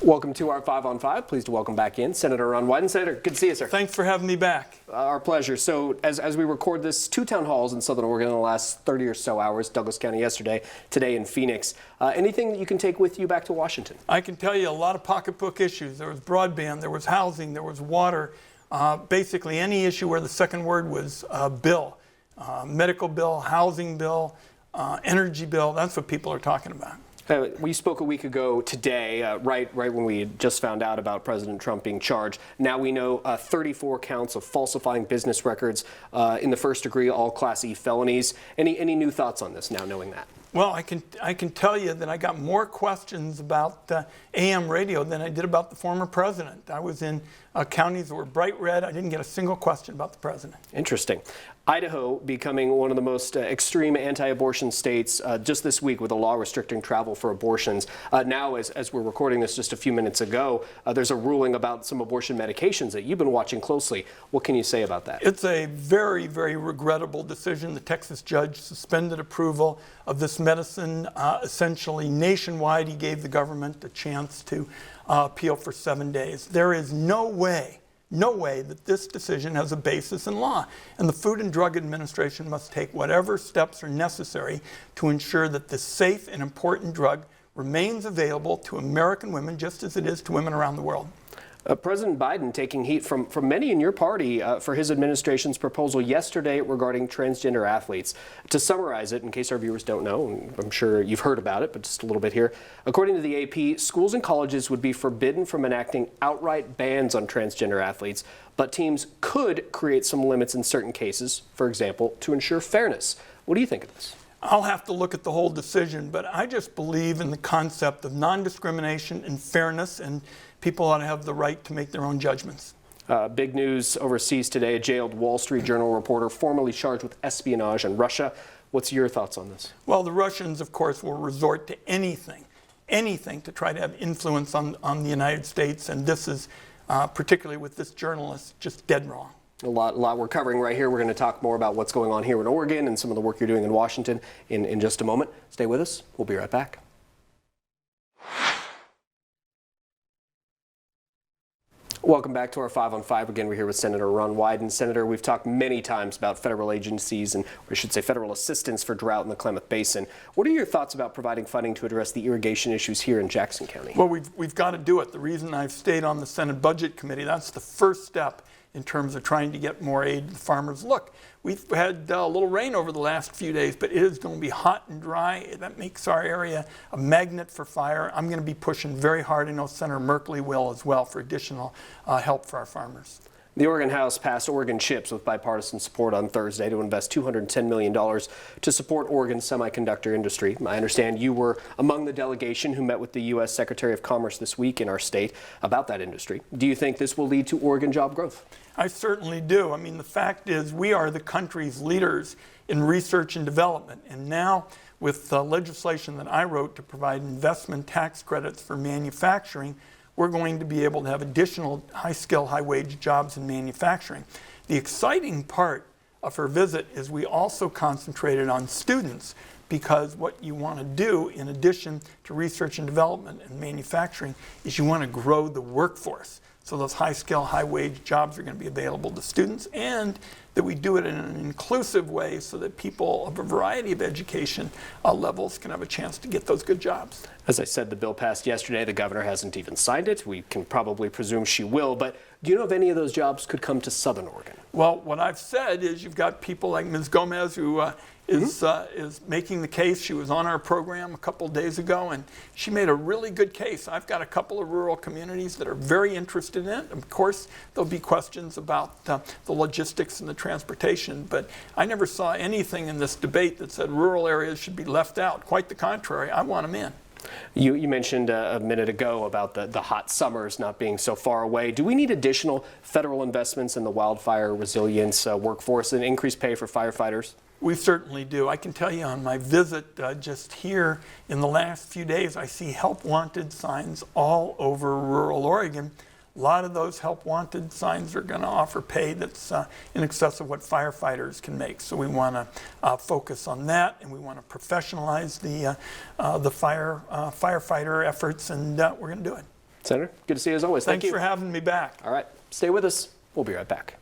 Welcome to our 5 on 5. Pleased to welcome back in Senator Ron Wyden. Senator, good to see you, sir. Thanks for having me back. Our pleasure. So as we record this, 2 town halls in Southern Oregon in the last 30 or so hours, Douglas County yesterday, today in Phoenix. Anything that you can take with you back to Washington? I can tell you a lot of pocketbook issues. There was broadband, there was housing, there was water, basically any issue where the second word was bill. Medical bill, housing bill, energy bill, that's what people are talking about. We spoke a week ago today, right when we had just found out about President Trump being charged. Now we know 34 counts of falsifying business records in the first degree, all Class E felonies. Any new thoughts on this now, knowing that? Well, I can tell you that I got more questions about AM radio than I did about the former president. I was in counties that were bright red. I didn't get a single question about the president. Interesting. Idaho becoming one of the most extreme anti-abortion states just this week with a law restricting travel for abortions. Now, as we're recording this just a few minutes ago, there's a ruling about some abortion medications that you've been watching closely. What can you say about that? It's a very, very regrettable decision. The Texas judge suspended approval of this medicine essentially nationwide. He gave the government a chance to appeal for 7 days. There is no way that this decision has a basis in law. And the Food and Drug Administration must take whatever steps are necessary to ensure that this safe and important drug remains available to American women just as it is to women around the world. President Biden taking heat from many in your party for his administration's proposal yesterday regarding transgender athletes. To summarize it, in case our viewers don't know, and I'm sure you've heard about it, but just a little bit here. According to the AP, schools and colleges would be forbidden from enacting outright bans on transgender athletes, but teams could create some limits in certain cases, for example, to ensure fairness. What do you think of this? I'll have to look at the whole decision, but I just believe in the concept of non-discrimination and fairness, and people ought to have the right to make their own judgments. Big news overseas today. A jailed Wall Street Journal reporter formerly charged with espionage in Russia. What's your thoughts on this? Well, the Russians, of course, will resort to anything to try to have influence on the United States, and this is, particularly with this journalist, just dead wrong. A lot we're covering right here. We're going to talk more about what's going on here in Oregon and some of the work you're doing in Washington in just a moment. Stay with us. We'll be right back. Welcome back to our 5 on 5. Again, we're here with Senator Ron Wyden. Senator, we've talked many times about federal agencies and, or I should say, federal assistance for drought in the Klamath Basin. What are your thoughts about providing funding to address the irrigation issues here in Jackson County? Well, we've got to do it. The reason I've stayed on the Senate Budget Committee, that's the first step in terms of trying to get more aid to the farmers. Look, we've had a little rain over the last few days, but it is going to be hot and dry. That makes our area a magnet for fire. I'm going to be pushing very hard. I know Senator Merkley will as well for additional help for our farmers. The Oregon House passed Oregon CHIPS with bipartisan support on Thursday to invest $210 million to support Oregon's semiconductor industry. I understand you were among the delegation who met with the U.S. Secretary of Commerce this week in our state about that industry. Do you think this will lead to Oregon job growth? I certainly do. I mean, the fact is we are the country's leaders in research and development. And now with legislation that I wrote to provide investment tax credits for manufacturing, we're going to be able to have additional high-skill, high-wage jobs in manufacturing. The exciting part of her visit is we also concentrated on students, because what you want to do, in addition to research and development and manufacturing, is you want to grow the workforce. So those high-skill, high-wage jobs are going to be available to students, and that we do it in an inclusive way so that people of a variety of education levels can have a chance to get those good jobs. As I said, the bill passed yesterday. The governor hasn't even signed it. We can probably presume she will, but do you know if any of those jobs could come to Southern Oregon? Well, what I've said is you've got people like Ms. Gomez who is making the case. She was on our program a couple days ago, and she made a really good case. I've got a couple of rural communities that are very interested in it. Of course, there'll be questions about the logistics and the transportation, but I never saw anything in this debate that said rural areas should be left out. Quite the contrary, I want them in. You mentioned a minute ago about the hot summers not being so far away. Do we need additional federal investments in the wildfire resilience workforce and increased pay for firefighters? We certainly do. I can tell you on my visit just here in the last few days, I see help wanted signs all over rural Oregon. A lot of those help wanted signs are going to offer pay that's in excess of what firefighters can make. So we want to focus on that, and we want to professionalize the firefighter efforts, and we're going to do it. Senator, good to see you as always. Thank Thanks you. for having me back. All right, stay with us. We'll be right back.